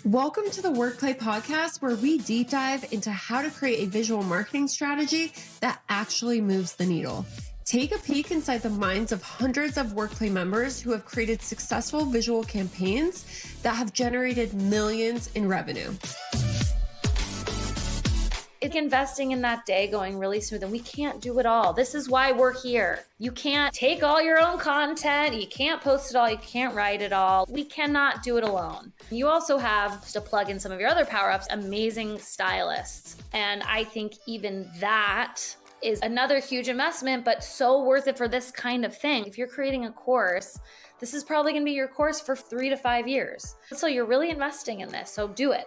Welcome to the WorkPlay podcast, where we deep dive into how to create a visual marketing strategy that actually moves the needle. Take a peek inside the minds of hundreds of WorkPlay members who have created successful visual campaigns that have generated millions in revenue. It's investing in that day going really smooth, and we can't do it all. This is why we're here. You can't take all your own content. You can't post it all. You can't write it all. We cannot do it alone. You also have to plug in some of your other PowerUps, amazing stylists. And I think even that is another huge investment, but so worth it for this kind of thing. If you're creating a course, this is probably going to be your course for 3 to 5 years. So you're really investing in this. So do it.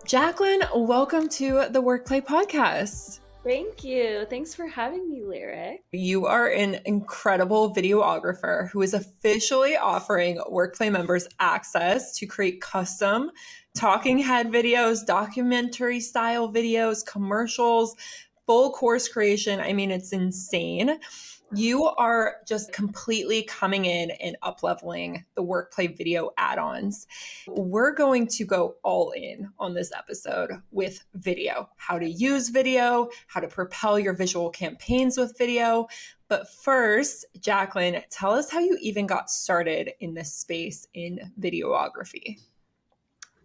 Jacklyn, welcome to the WorkPlay podcast. Thank you. Thanks for having me, Lyric. You are an incredible videographer who is officially offering WorkPlay members access to create custom talking head videos, documentary style videos, commercials, full course creation. I mean, it's insane. You are just completely coming in and up-leveling the WorkPlay video add-ons. We're going to go all in on this episode with video, how to use video, how to propel your visual campaigns with video. But first, Jacklyn, tell us how you even got started in this space in videography.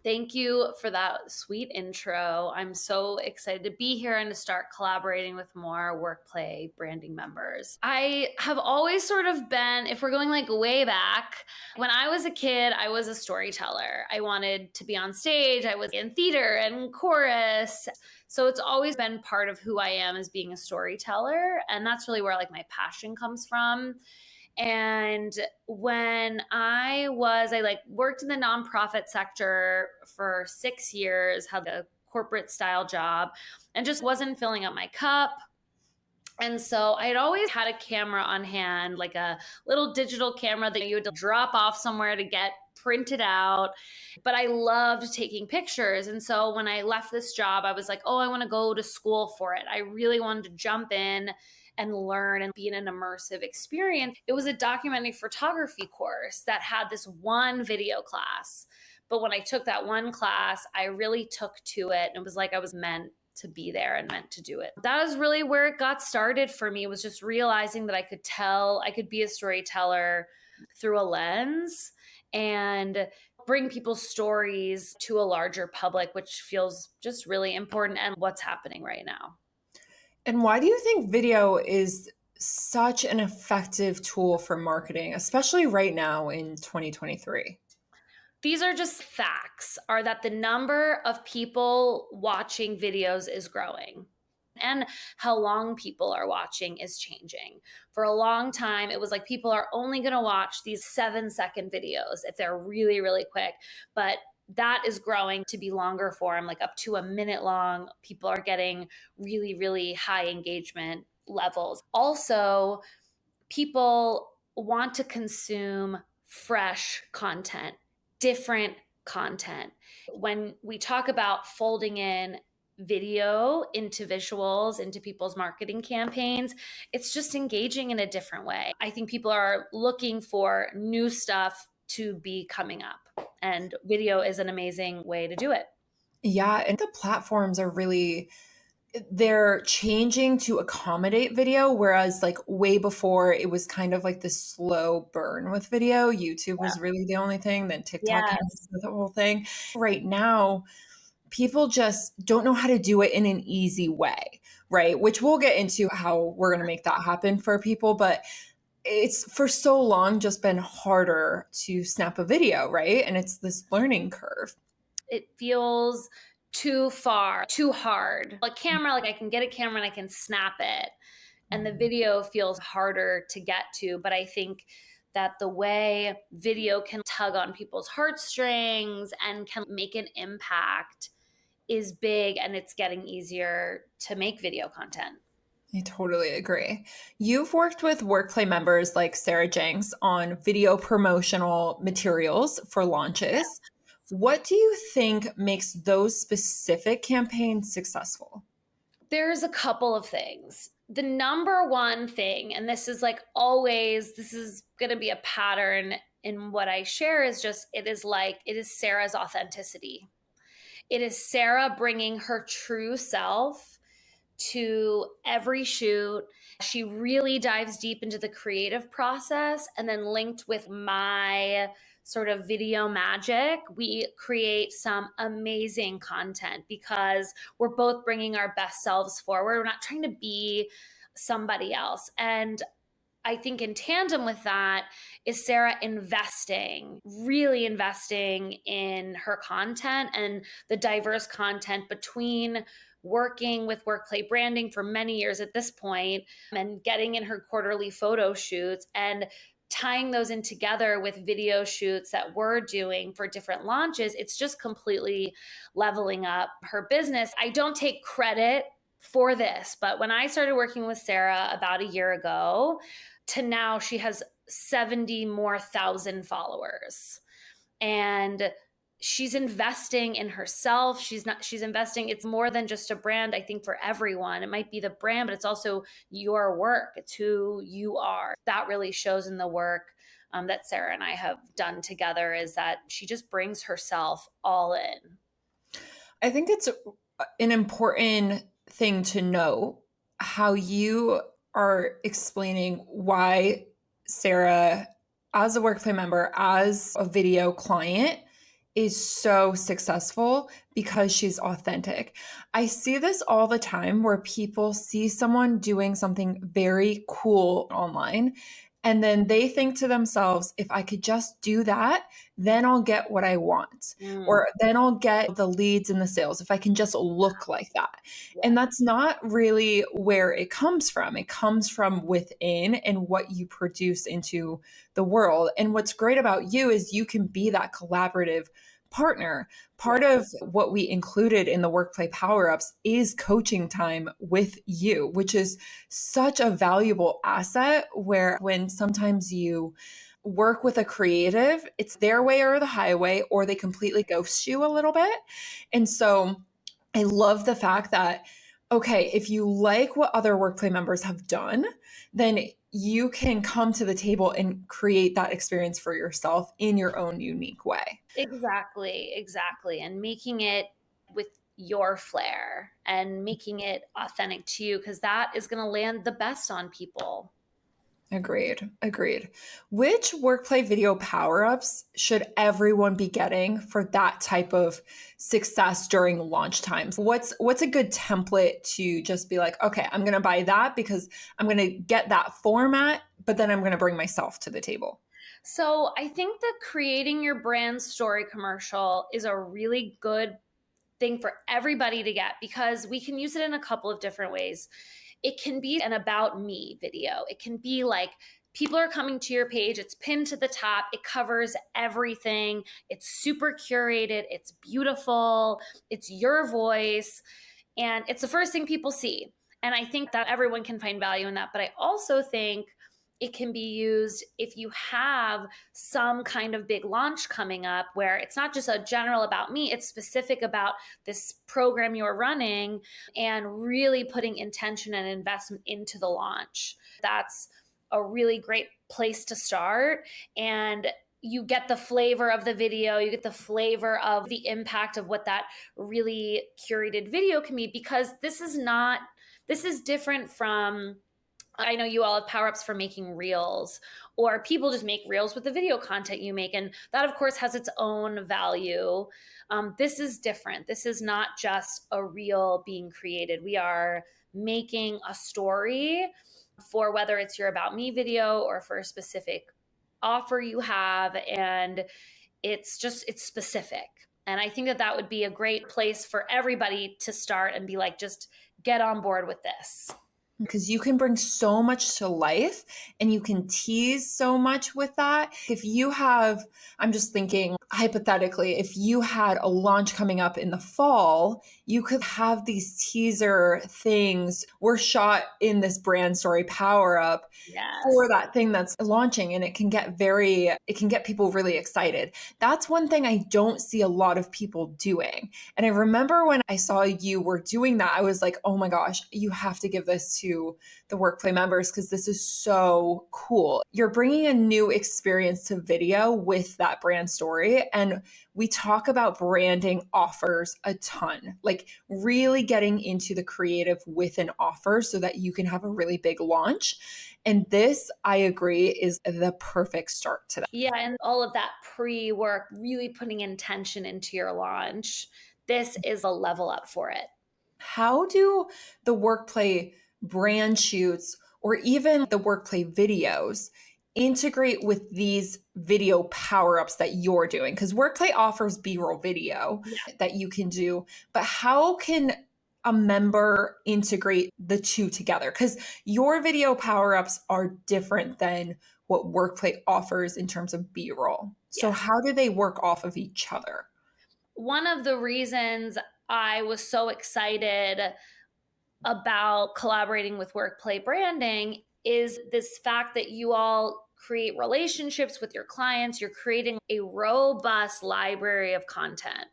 Thank you for that sweet intro. I'm so excited to be here and to start collaborating with more WorkPlay branding members. I have always sort of been, if we're going like way back, when I was a kid, I was a storyteller. I wanted to be on stage. I was in theater and chorus. So it's always been part of who I am as being a storyteller. And that's really where like my passion comes from. And when I worked in the nonprofit sector for 6 years, had a corporate style job, and just wasn't filling up my cup. And so I had always had a camera on hand, like a little digital camera that you had to drop off somewhere to get printed out. But I loved taking pictures. And so when I left this job, I was like, oh, I want to go to school for it. I really wanted to jump in and learn and be in an immersive experience. It was a documentary photography course that had this one video class. But when I took that one class, I really took to it. And it was like I was meant to be there and meant to do it. That was really where it got started for me, was just realizing that I could be a storyteller through a lens and bring people's stories to a larger public, which feels just really important and what's happening right now. And why do you think video is such an effective tool for marketing, especially right now in 2023? These are just facts, are that the number of people watching videos is growing and how long people are watching is changing. For a long time, it was like people are only going to watch these 7-second videos if they're really, really quick. But that is growing to be longer form, like up to a minute long. People are getting really, really high engagement levels. Also, people want to consume fresh content, different content. When we talk about folding in video into visuals, into people's marketing campaigns, it's just engaging in a different way. I think people are looking for new stuff to be coming up, and video is an amazing way to do it. Yeah, and the platforms are they're changing to accommodate video, whereas like way before it was kind of like this slow burn with video. YouTube was really the only thing, then TikTok came with the whole thing. Right now, people just don't know how to do it in an easy way, right? Which we'll get into how we're going to make that happen for people, but it's for so long just been harder to snap a video, right? And it's this learning curve. It feels too far, too hard. A camera, like I can get a camera and I can snap it. And the video feels harder to get to. But I think that the way video can tug on people's heartstrings and can make an impact is big, and it's getting easier to make video content. I totally agree. You've worked with WorkPlay members like Sarah Jenks on video promotional materials for launches. What do you think makes those specific campaigns successful? There's a couple of things. the number one thing, and this is like always, this is going to be a pattern in what I share, is just, it is Sarah's authenticity. It is Sarah bringing her true self to every shoot. She really dives deep into the creative process, and then linked with my sort of video magic, we create some amazing content because we're both bringing our best selves forward. We're not trying to be somebody else. And I think in tandem with that is Sarah investing, really investing in her content and the diverse content between working with WorkPlay branding for many years at this point and getting in her quarterly photo shoots and tying those in together with video shoots that we're doing for different launches. It's just completely leveling up her business. I don't take credit for this, but when I started working with Sarah about a year ago, to now she has 70 more thousand followers. And she's investing in herself. She's investing. It's more than just a brand, I think, for everyone. It might be the brand, but it's also your work. It's who you are. That really shows in the work that Sarah and I have done together, is that she just brings herself all in. I think it's an important thing to know how you are explaining why Sarah, as a WorkPlay member, as a video client, is so successful because she's authentic. I see this all the time where people see someone doing something very cool online, and then they think to themselves, if I could just do that, then I'll get what I want. Or then I'll get the leads and the sales if I can just look like that. Yeah. And that's not really where it comes from. It comes from within and what you produce into the world. And what's great about you is you can be that collaborative partner. Part of what we included in the WorkPlay PowerUps is coaching time with you, which is such a valuable asset, where when sometimes you work with a creative, it's their way or the highway, or they completely ghost you a little bit. And so I love the fact that, okay, if you like what other WorkPlay members have done, then you can come to the table and create that experience for yourself in your own unique way. Exactly. And making it with your flair and making it authentic to you, because that is going to land the best on people. Agreed. Which WorkPlay video power-ups should everyone be getting for that type of success during launch times? What's a good template to just be like, okay, I'm going to buy that because I'm going to get that format, but then I'm going to bring myself to the table? So I think that creating your brand story commercial is a really good thing for everybody to get, because we can use it in a couple of different ways. It can be an about me video. It can be like, people are coming to your page, it's pinned to the top, it covers everything, it's super curated, it's beautiful, it's your voice, and it's the first thing people see. And I think that everyone can find value in that. But I also think it can be used if you have some kind of big launch coming up, where it's not just a general about me, it's specific about this program you're running, and really putting intention and investment into the launch. That's a really great place to start. And you get the flavor of the video, you get the flavor of the impact of what that really curated video can be, because this is different from, I know you all have PowerUps for making reels, or people just make reels with the video content you make. And that, of course, has its own value. This is different. This is not just a reel being created. We are making a story for whether it's your About Me video or for a specific offer you have. And it's specific. And I think that would be a great place for everybody to start and be like, just get on board with this. Because you can bring so much to life and you can tease so much with that. If you have, I'm just thinking hypothetically, if you had a launch coming up in the fall you could have these teaser things were shot in this brand story power up for Yes. that thing that's launching, and it can get people really excited. That's one thing I don't see a lot of people doing. And I remember when I saw you were doing that, I was like, oh my gosh, you have to give this to the WorkPlay members because this is so cool. You're bringing a new experience to video with that brand story. And we talk about branding offers a ton, like really getting into the creative with an offer so that you can have a really big launch. And this, I agree, is the perfect start to that. Yeah, and all of that pre-work, really putting intention into your launch. This is a level up for it. How do the WorkPlay brand shoots or even the WorkPlay videos integrate with these video power ups that you're doing? Because WorkPlay offers B roll video Yeah. that you can do, but how can a member integrate the two together? Because your video power ups are different than what WorkPlay offers in terms of B roll. So, Yeah. how do they work off of each other? One of the reasons I was so excited about collaborating with Workplay Branding is this fact that you all create relationships with your clients. You're creating a robust library of content.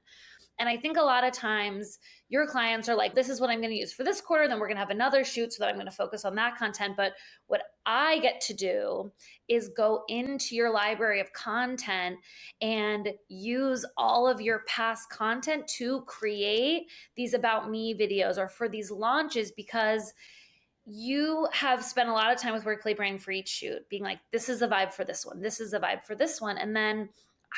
And I think a lot of times your clients are like, this is what I'm going to use for this quarter. Then we're going to have another shoot so that I'm going to focus on that content. But what I get to do is go into your library of content and use all of your past content to create these about me videos or for these launches, because you have spent a lot of time with Workplay Branding for each shoot, being like, this is a vibe for this one. This is a vibe for this one. And then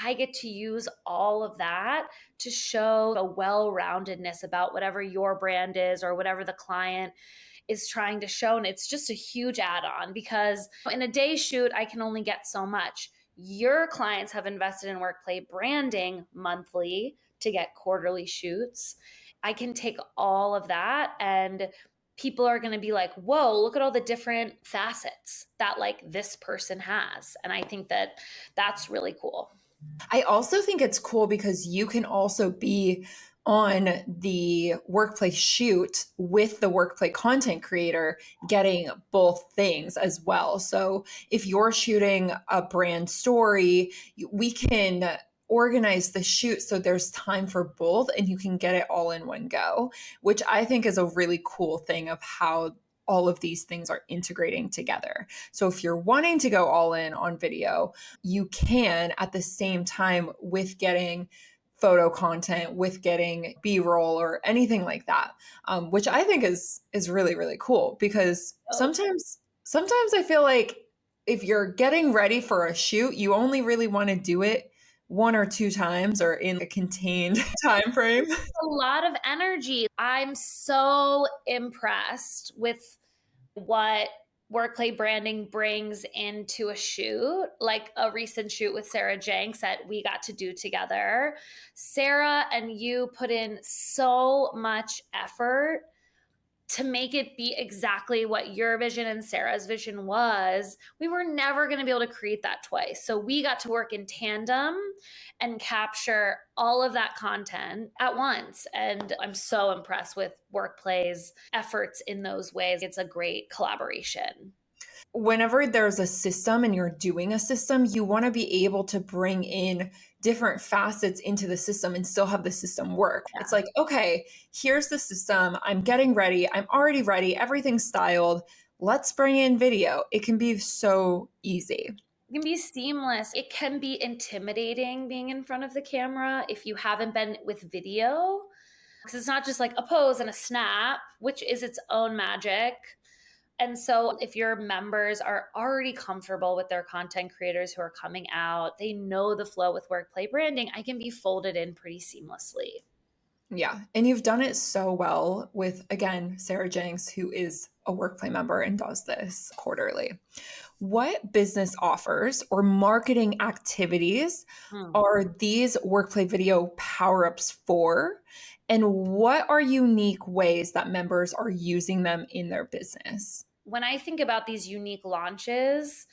I get to use all of that to show a well-roundedness about whatever your brand is or whatever the client is trying to show. And it's just a huge add-on because in a day shoot, I can only get so much. Your clients have invested in Workplay Branding monthly to get quarterly shoots. I can take all of that and people are going to be like, whoa, look at all the different facets that like this person has. And I think that that's really cool. I also think it's cool because you can also be on the workplace shoot with the workplace content creator getting both things as well. So if you're shooting a brand story, we can organize the shoot so there's time for both and you can get it all in one go, which I think is a really cool thing of how all of these things are integrating together. So if you're wanting to go all in on video, you can at the same time with getting photo content, with getting b-roll or anything like that, which I think is really really cool because Oh, sometimes I feel like if you're getting ready for a shoot, you only really want to do it one or two times or in a contained time frame. a lot of energy. I'm so impressed with what Workplay Branding brings into a shoot, like a recent shoot with Sarah Jenks that we got to do together. Sarah and you put in so much effort to make it be exactly what your vision and Sarah's vision was. We were never going to be able to create that twice. So we got to work in tandem and capture all of that content at once. And I'm so impressed with Workplay's efforts in those ways. It's a great collaboration. Whenever there's a system and you're doing a system, you want to be able to bring in different facets into the system and still have the system work. It's Yeah. like, okay, here's the system. I'm getting ready. I'm already ready. Everything's styled. Let's bring in video. It can be so easy. It can be seamless. It can be intimidating being in front of the camera if you haven't been with video, because it's not just like a pose and a snap, which is its own magic. And so, if your members are already comfortable with their content creators who are coming out, they know the flow with Workplay Branding, I can be folded in pretty seamlessly. Yeah. And you've done it so well with, again, Sarah Jenks, who is a WorkPlay member and does this quarterly. What business offers or marketing activities Hmm. are these WorkPlay video power ups for? And what are unique ways that members are using them in their business? When I think about these unique launches,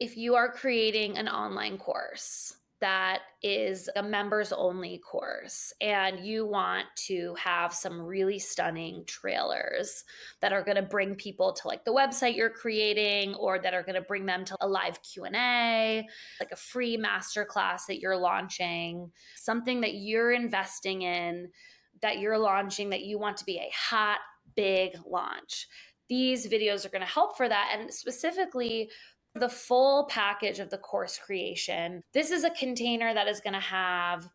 if you are creating an online course, that is a members only course and you want to have some really stunning trailers that are going to bring people to like the website you're creating, or that are going to bring them to a live Q&A, like a free masterclass that you're launching, something that you're investing in, that you're launching, that you want to be a hot, big launch. These videos are going to help for that. And specifically, the full package of the course creation. This is a container that is going to have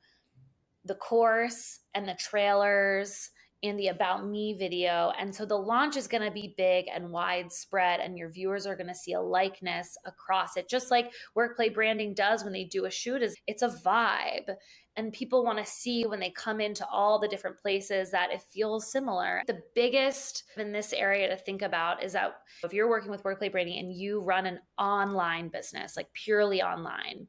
the course and the trailers and the About Me video. And so the launch is going to be big and widespread, and your viewers are going to see a likeness across it. Just like WorkPlay branding does when they do a shoot, is it's a vibe. And people want to see when they come into all the different places that it feels similar. The biggest in this area to think about is that if you're working with WorkPlay branding and you run an online business, like purely online,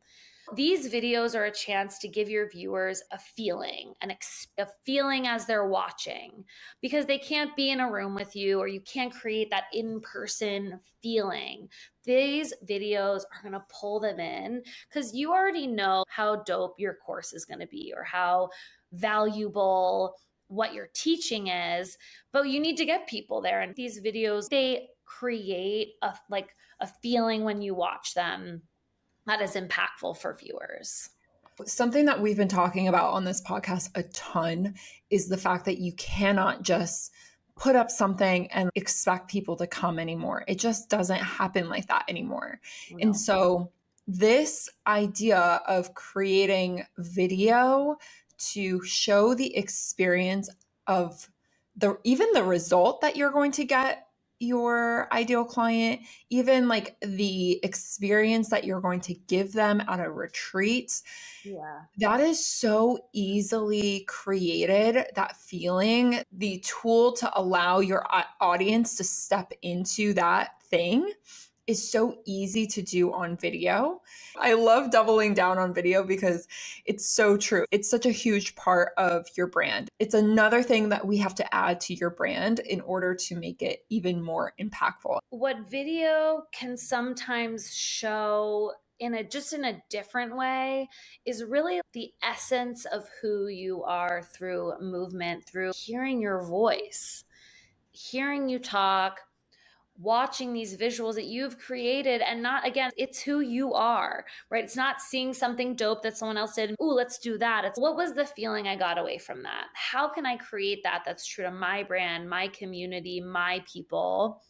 these videos are a chance to give your viewers a feeling, a feeling as they're watching, because they can't be in a room with you, or you can't create that in-person feeling. These videos are going to pull them in because you already know how dope your course is going to be, or how valuable what you're teaching is, but you need to get people there. And these videos, they create a feeling when you watch them that is impactful for viewers. Something that we've been talking about on this podcast a ton is the fact that you cannot just put up something and expect people to come anymore. It just doesn't happen like that anymore. No. And so this idea of creating video to show the experience of even the result that you're going to get your ideal client, even like the experience that you're going to give them at a retreat. Yeah. That is so easily created, that feeling, the tool to allow your audience to step into that thing is so easy to do on video. I love doubling down on video because it's so true. It's such a huge part of your brand. It's another thing that we have to add to your brand in order to make it even more impactful. What video can sometimes show in a different way is really the essence of who you are through movement, through hearing your voice, hearing you talk, watching these visuals that you've created. And not, again, it's who you are, right? It's not seeing something dope that someone else did. Ooh, let's do that. It's what was the feeling I got away from that? How can I create that that's true to my brand, my community, my people?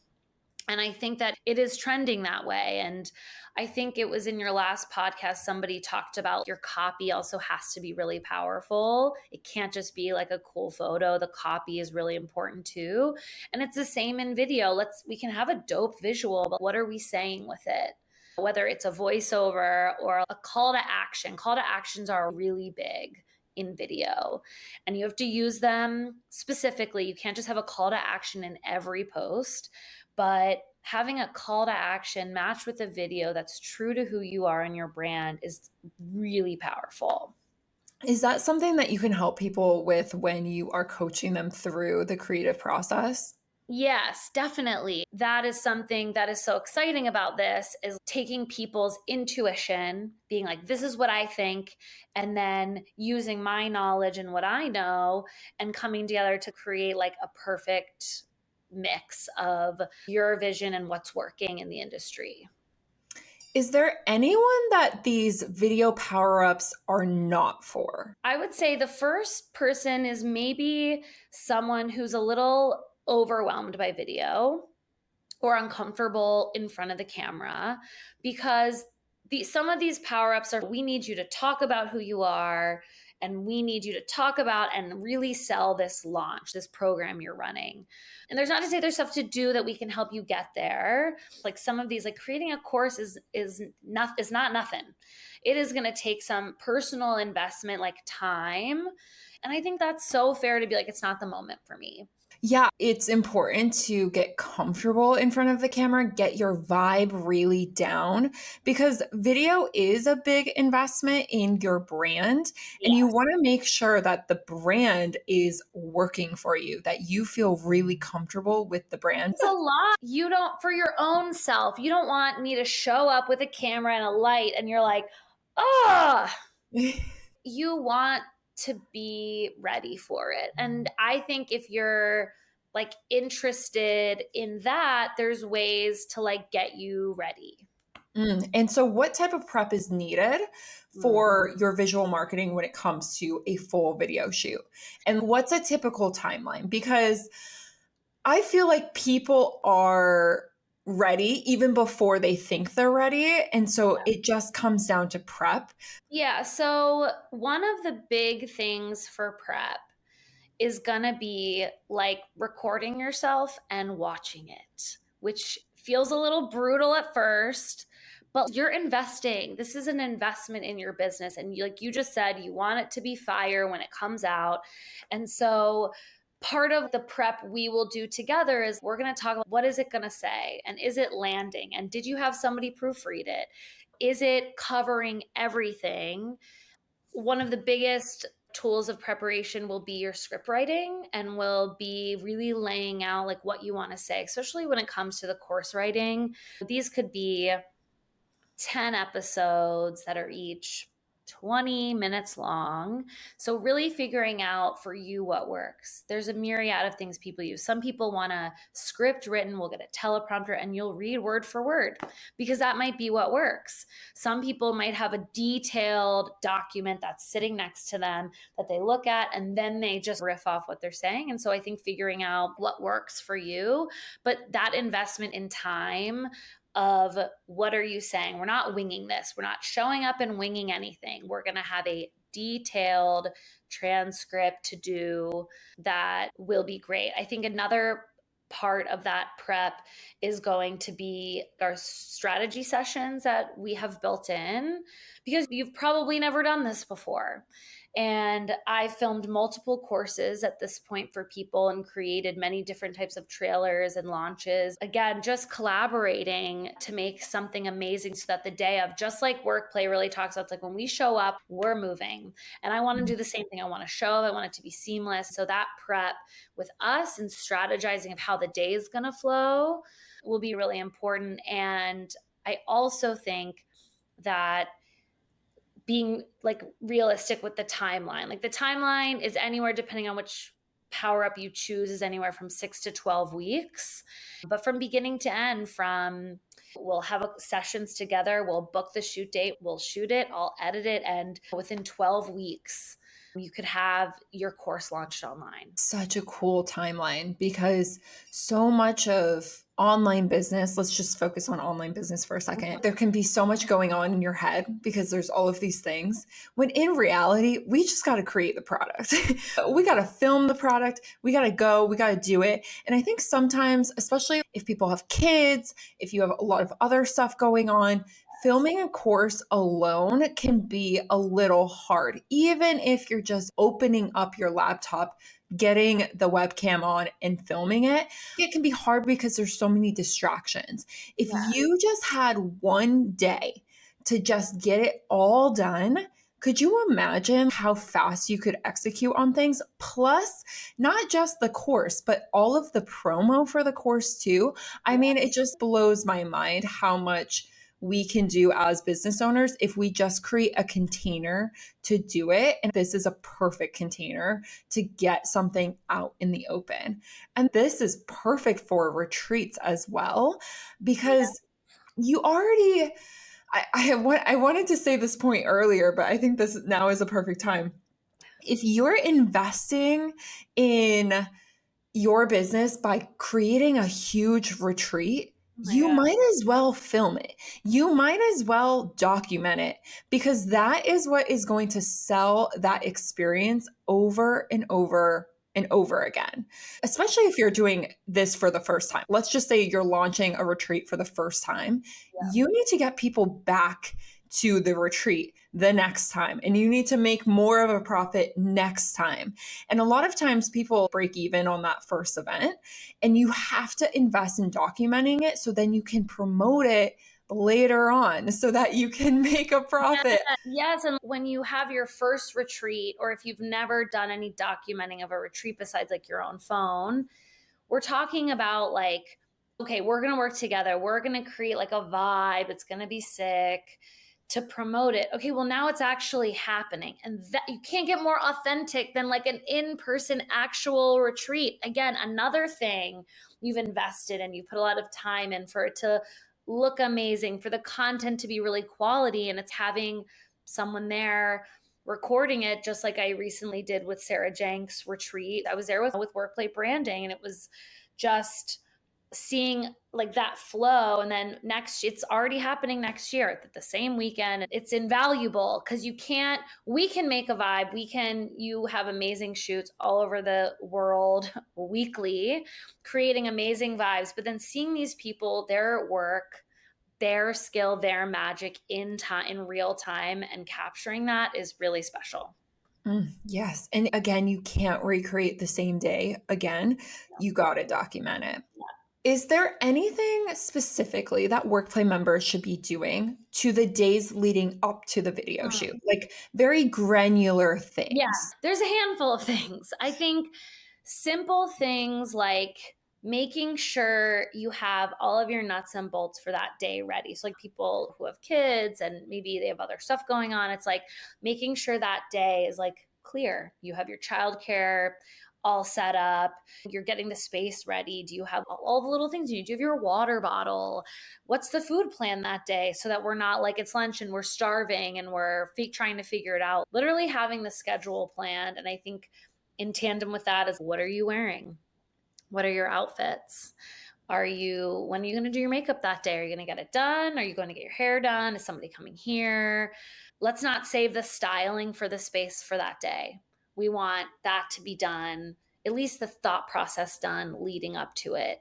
And I think that it is trending that way. And I think it was in your last podcast, somebody talked about your copy also has to be really powerful. It can't just be like a cool photo. The copy is really important too. And it's the same in video. We can have a dope visual, but what are we saying with it? Whether it's a voiceover or a call to action. Call to actions are really big in video, and you have to use them specifically. You can't just have a call to action in every post, but having a call to action matched with a video that's true to who you are and your brand is really powerful. Is that something that you can help people with when you are coaching them through the creative process? Yes, definitely. That is something that is so exciting about this, is taking people's intuition, being like, this is what I think, and then using my knowledge and what I know and coming together to create like a perfect mix of your vision and what's working in the industry. Is there anyone that these video power-ups are not for? I would say the first person is maybe someone who's a little overwhelmed by video or uncomfortable in front of the camera, because some of these power-ups are, we need you to talk about who you are, and we need you to talk about and really sell this launch, this program you're running. And there's not to say there's stuff to do that we can help you get there. Like some of these, like creating a course is not nothing. It is going to take some personal investment, like time. And I think that's so fair to be like, it's not the moment for me. Yeah, it's important to get comfortable in front of the camera, get your vibe really down, because video is a big investment in your brand. And you want to make sure that the brand is working for you, that you feel really comfortable with the brand. It's a lot. You don't, for your own self, you don't want me to show up with a camera and a light and you're like, oh, you want to be ready for it. And I think if you're like interested in that, there's ways to like get you ready. And so, what type of prep is needed for your visual marketing when it comes to a full video shoot? And what's a typical timeline? Because I feel like people are ready even before they think they're ready. And so, it just comes down to prep. Yeah. So, one of the big things for prep is going to be like recording yourself and watching it, which feels a little brutal at first, but you're investing. This is an investment in your business. And like you just said, you want it to be fire when it comes out. And so, part of the prep we will do together is we're going to talk about what is it going to say and is it landing and did you have somebody proofread it, is it covering everything. One of the biggest tools of preparation will be your script writing and will be really laying out like what you want to say, especially when it comes to the course writing. These could be 10 episodes that are each 20 minutes long. So, really figuring out for you what works. There's a myriad of things people use. Some people want a script written, we'll get a teleprompter, and you'll read word for word because that might be what works. Some people might have a detailed document that's sitting next to them that they look at and then they just riff off what they're saying. And so, I think figuring out what works for you, but that investment in time of what are you saying? We're not winging this. We're not showing up and winging anything. We're going to have a detailed transcript to do that will be great. I think another part of that prep is going to be our strategy sessions that we have built in because you've probably never done this before. And I filmed multiple courses at this point for people and created many different types of trailers and launches. Again, just collaborating to make something amazing so that the day of, just like WorkPlay really talks about, it's like when we show up, we're moving. And I want to do the same thing. I want to show up, I want it to be seamless. So that prep with us and strategizing of how the day is going to flow will be really important. And I also think that being like realistic with the timeline. Like the timeline is anywhere, depending on which power up you choose, is anywhere from 6 to 12 weeks. But from beginning to end, from we'll have sessions together, we'll book the shoot date, we'll shoot it, I'll edit it, and within 12 weeks, you could have your course launched online. Such a cool timeline because so much of online business, let's just focus on online business for a second. There can be so much going on in your head because there's all of these things. When in reality, we just got to create the product. We got to film the product. We got to go. We got to do it. And I think sometimes, especially if people have kids, if you have a lot of other stuff going on, filming a course alone can be a little hard, even if you're just opening up your laptop, getting the webcam on and filming it. It can be hard because there's so many distractions. If you just had one day to just get it all done, could you imagine how fast you could execute on things? Plus, not just the course, but all of the promo for the course too. I mean, it just blows my mind how much we can do as business owners if we just create a container to do it. And this is a perfect container to get something out in the open. And this is perfect for retreats as well, because you already, I wanted to say this point earlier, but I think this now is a perfect time. If you're investing in your business by creating a huge retreat, you might as well film it. You might as well document it because that is what is going to sell that experience over and over and over again, especially if you're doing this for the first time. Let's just say you're launching a retreat for the first time. You need to get people back to the retreat the next time, and you need to make more of a profit next time. And a lot of times people break even on that first event, and you have to invest in documenting it so then you can promote it later on so that you can make a profit. Yes. And when you have your first retreat, or if you've never done any documenting of a retreat besides like your own phone, we're talking about like, okay, we're going to work together. We're going to create like a vibe. It's going to be sick. to promote it. Okay, well, now it's actually happening. And that you can't get more authentic than like an in-person actual retreat. Again, another thing you've invested in, you put a lot of time in for it to look amazing, for the content to be really quality. And it's having someone there recording it, just like I recently did with Sarah Jenks retreat. I was there with WorkPlay branding, and it was just seeing like that flow. And then it's already happening next year the same weekend. It's invaluable because we can make a vibe. You have amazing shoots all over the world weekly, creating amazing vibes, but then seeing these people, their work, their skill, their magic in real time, and capturing that is really special. Yes. And again, you can't recreate the same day again. You got to document it. Is there anything specifically that WorkPlay members should be doing to the days leading up to the video shoot? Like very granular things. Yeah, there's a handful of things. I think simple things like making sure you have all of your nuts and bolts for that day ready. So, like people who have kids and maybe they have other stuff going on, it's like making sure that day is like clear. You have your childcare all set up, you're getting the space ready. Do you have all the little things you need? Do you have your water bottle? What's the food plan that day, so that we're not like it's lunch and we're starving and we're trying to figure it out? Literally having the schedule planned. And I think in tandem with that is, what are you wearing? What are your outfits? When are you going to do your makeup that day? Are you going to get it done? Are you going to get your hair done? Is somebody coming here? Let's not save the styling for the space for that day. We want that to be done, at least the thought process done leading up to it.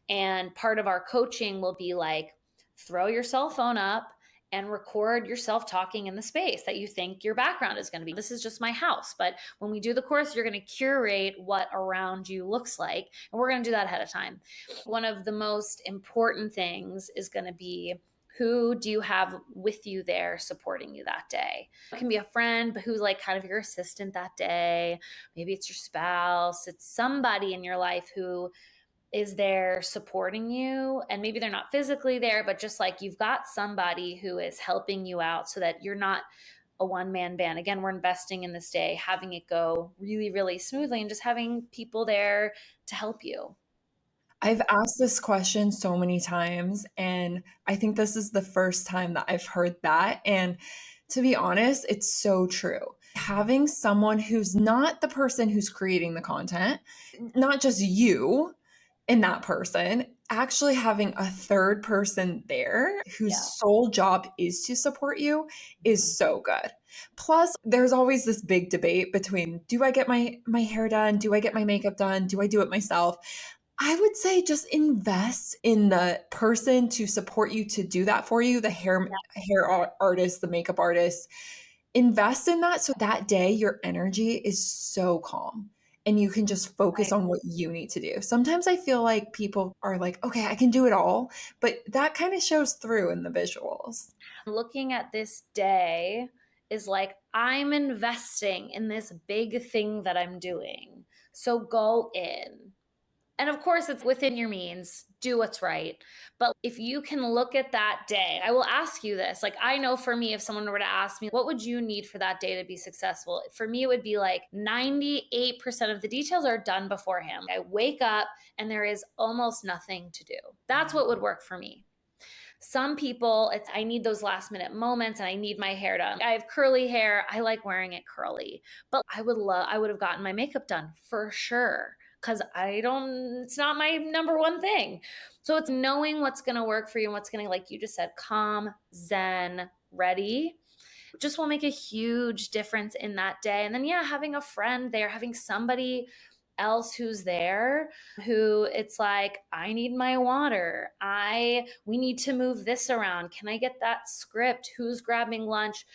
And part of our coaching will be like, throw your cell phone up and record yourself talking in the space that you think your background is going to be. This is just my house. But when we do the course, you're going to curate what around you looks like. And we're going to do that ahead of time. One of the most important things is going to be, who do you have with you there supporting you that day? It can be a friend, but who's like kind of your assistant that day. Maybe it's your spouse. It's somebody in your life who is there supporting you, and maybe they're not physically there, but just like you've got somebody who is helping you out so that you're not a one-man band. Again, we're investing in this day, having it go really, really smoothly, and just having people there to help you. I've asked this question so many times, and I think this is the first time that I've heard that. And to be honest, it's so true. Having someone who's not the person who's creating the content, not just you and that person, actually having a third person there whose sole job is to support you is so good. Plus, there's always this big debate between, do I get my hair done? Do I get my makeup done? Do I do it myself? I would say just invest in the person to support you to do that for you, the hair artist, the makeup artist. Invest in that so that day your energy is so calm and you can just focus on what you need to do. Sometimes I feel like people are like, okay, I can do it all, but that kind of shows through in the visuals. Looking at this day is like, I'm investing in this big thing that I'm doing. So go in. And of course, it's within your means. Do what's right. But if you can look at that day, I will ask you this. Like, I know for me, if someone were to ask me, what would you need for that day to be successful? For me, it would be like 98% of the details are done beforehand. I wake up and there is almost nothing to do. That's what would work for me. Some people, I need those last minute moments and I need my hair done. I have curly hair. I like wearing it curly, but I would have gotten my makeup done for sure, because it's not my number one thing. So it's knowing what's going to work for you and what's going to, like you just said, calm, zen, ready, just will make a huge difference in that day. And then, having a friend there, having somebody else who's there, who it's like, I need my water. We need to move this around. Can I get that script? Who's grabbing lunch?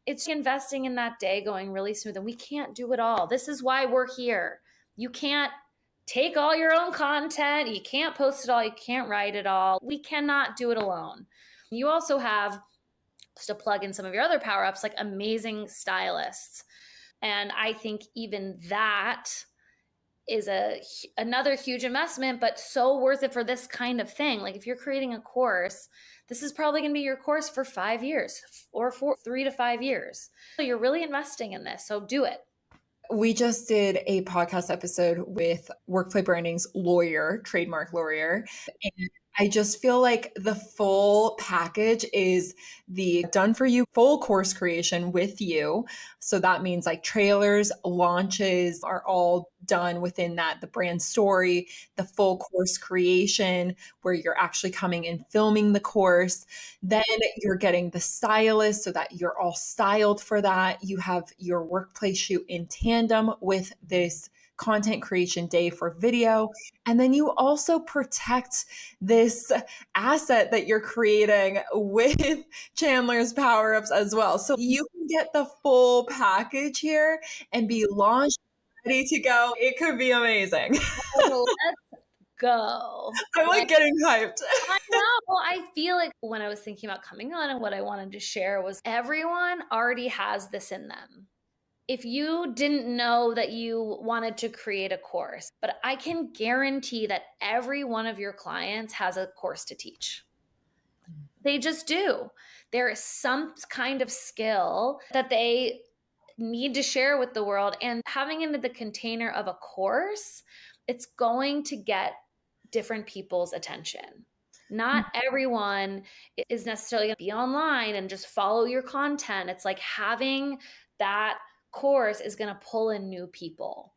It's investing in that day going really smooth. And we can't do it all. This is why we're here. You can't take all your own content. You can't post it all. You can't write it all. We cannot do it alone. You also have, just to plug in some of your other PowerUps, like amazing stylists. And I think even that is another huge investment, but so worth it for this kind of thing. Like if you're creating a course, this is probably going to be your course for 5 years or for 3 to 5 years. So you're really investing in this. So do it. We just did a podcast episode with WorkPlay Branding's lawyer, trademark lawyer. And I just feel like the full package is the done for you full course creation with you. So that means like trailers, launches are all done within that, the brand story, the full course creation where you're actually coming and filming the course. Then you're getting the stylist so that you're all styled for that. You have your workplace shoot in tandem with this content creation day for video. And then you also protect this asset that you're creating with Chandler's PowerUps as well. So you can get the full package here and be launched, ready to go. It could be amazing. Let's go. I'm like getting hyped. I know. Well, I feel like when I was thinking about coming on and what I wanted to share was everyone already has this in them. If you didn't know that you wanted to create a course, but I can guarantee that every one of your clients has a course to teach. They just do. There is some kind of skill that they need to share with the world, and having it in the container of a course, it's going to get different people's attention. Not everyone is necessarily going to be online and just follow your content. It's like having that course is going to pull in new people.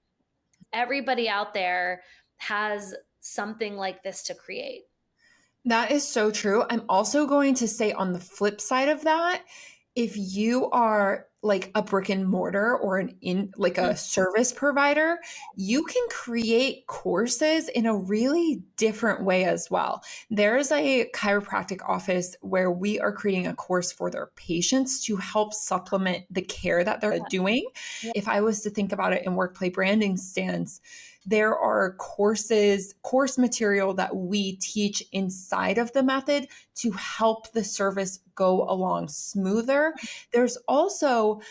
Everybody out there has something like this to create. That is so true. I'm also going to say on the flip side of that, if you are like a brick and mortar or like a service provider, you can create courses in a really different way as well. There is a chiropractic office where we are creating a course for their patients to help supplement the care that they're doing. Yeah. If I was to think about it in workplace branding stance, there are course material that we teach inside of the method to help the service go along smoother. There's also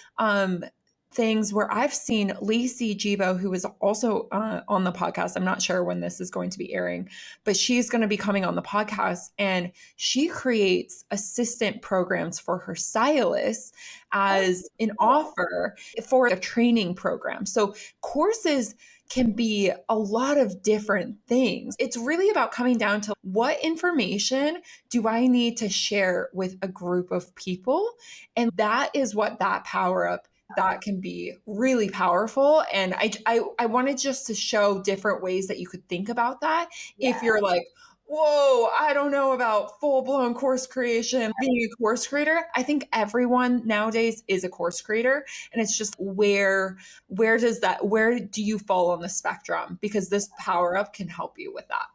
things where I've seen Lacey Jibo, who is also on the podcast. I'm not sure when this is going to be airing, but she's going to be coming on the podcast, and she creates assistant programs for her stylists as an offer for a training program. So courses can be a lot of different things. It's really about coming down to what information do I need to share with a group of people? And that is what that power up that can be really powerful. And I wanted just to show different ways that you could think about that. Yeah. If you're like, whoa, I don't know about full-blown course creation, being a course creator. I think everyone nowadays is a course creator. And it's just where do you fall on the spectrum? Because this power up can help you with that.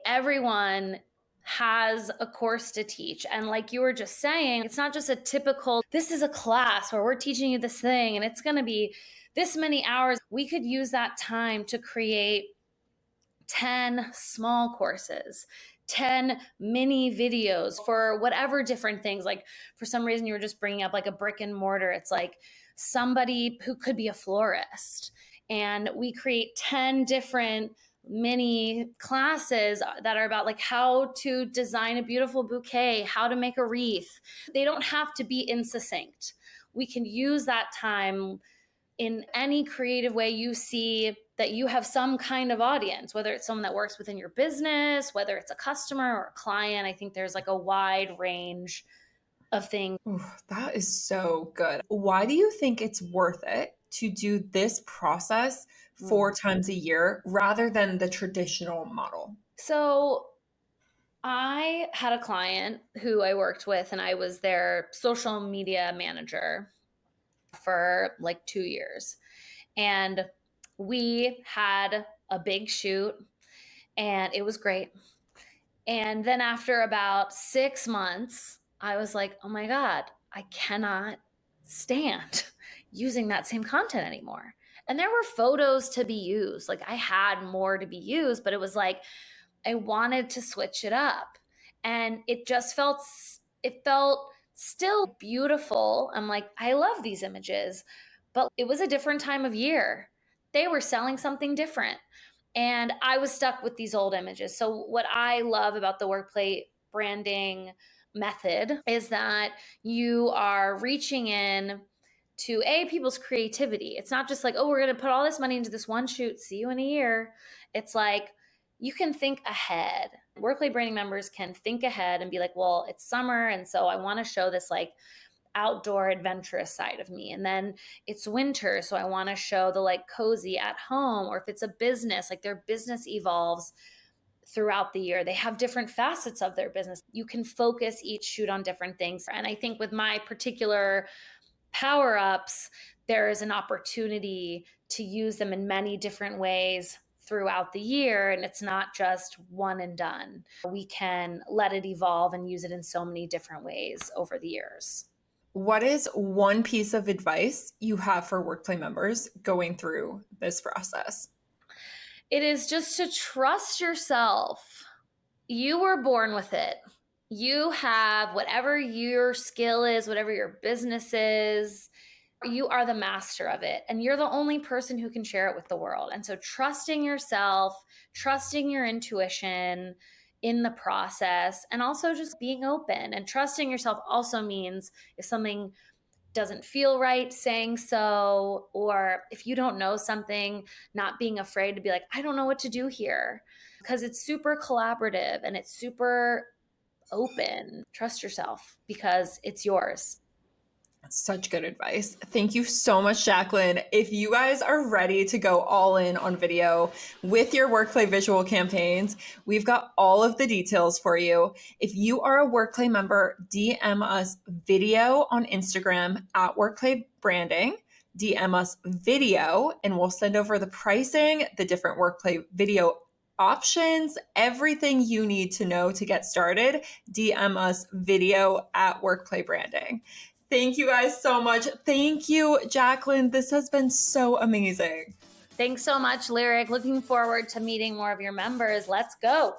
Everyone has a course to teach. And like you were just saying, it's not just a typical, this is a class where we're teaching you this thing and it's going to be this many hours. We could use that time to create 10 small courses, 10 mini videos for whatever different things. Like for some reason, you were just bringing up like a brick and mortar. It's like somebody who could be a florist. And we create 10 different mini classes that are about like how to design a beautiful bouquet, how to make a wreath. They don't have to be in succinct. We can use that time in any creative way you see that you have some kind of audience, whether it's someone that works within your business, whether it's a customer or a client. I think there's like a wide range of things. Ooh, that is so good. Why do you think it's worth it to do this process 4 times a year rather than the traditional model? So I had a client who I worked with, and I was their social media manager for like 2 years. And we had a big shoot and it was great. And then after about 6 months, I was like, oh my God, I cannot stand using that same content anymore. And there were photos to be used. Like I had more to be used, but it was like, I wanted to switch it up. And it felt still beautiful. I'm like, I love these images, but it was a different time of year. They were selling something different. And I was stuck with these old images. So what I love about the WorkPlay branding method is that you are reaching in to people's creativity. It's not just like, oh, we're going to put all this money into this one shoot, see you in a year. It's like you can think ahead. WorkPlay branding members can think ahead and be like, well, it's summer, and so I want to show this like outdoor adventurous side of me. And then it's winter, so I want to show the like cozy at home. Or if it's a business, like their business evolves throughout the year. They have different facets of their business. You can focus each shoot on different things. And I think with my particular PowerUps, there is an opportunity to use them in many different ways throughout the year. And it's not just one and done. We can let it evolve and use it in so many different ways over the years. What is one piece of advice you have for WorkPlay members going through this process? It is just to trust yourself. You were born with it. You have whatever your skill is, whatever your business is, you are the master of it. And you're the only person who can share it with the world. And so trusting yourself, trusting your intuition in the process, and also just being open. And trusting yourself also means if something doesn't feel right, saying so, or if you don't know something, not being afraid to be like, I don't know what to do here, because it's super collaborative and it's super open. Trust yourself because it's yours. Such good advice. Thank you so much, Jacklyn. If you guys are ready to go all in on video with your WorkPlay visual campaigns, we've got all of the details for you. If you are a WorkPlay member, DM us video on Instagram at WorkPlay Branding. DM us video and we'll send over the pricing, the different WorkPlay video options, everything you need to know to get started. DM us video at WorkPlay Branding. Thank you guys so much. Thank you, Jacklyn. This has been so amazing. Thanks so much, Lyric. Looking forward to meeting more of your members. Let's go.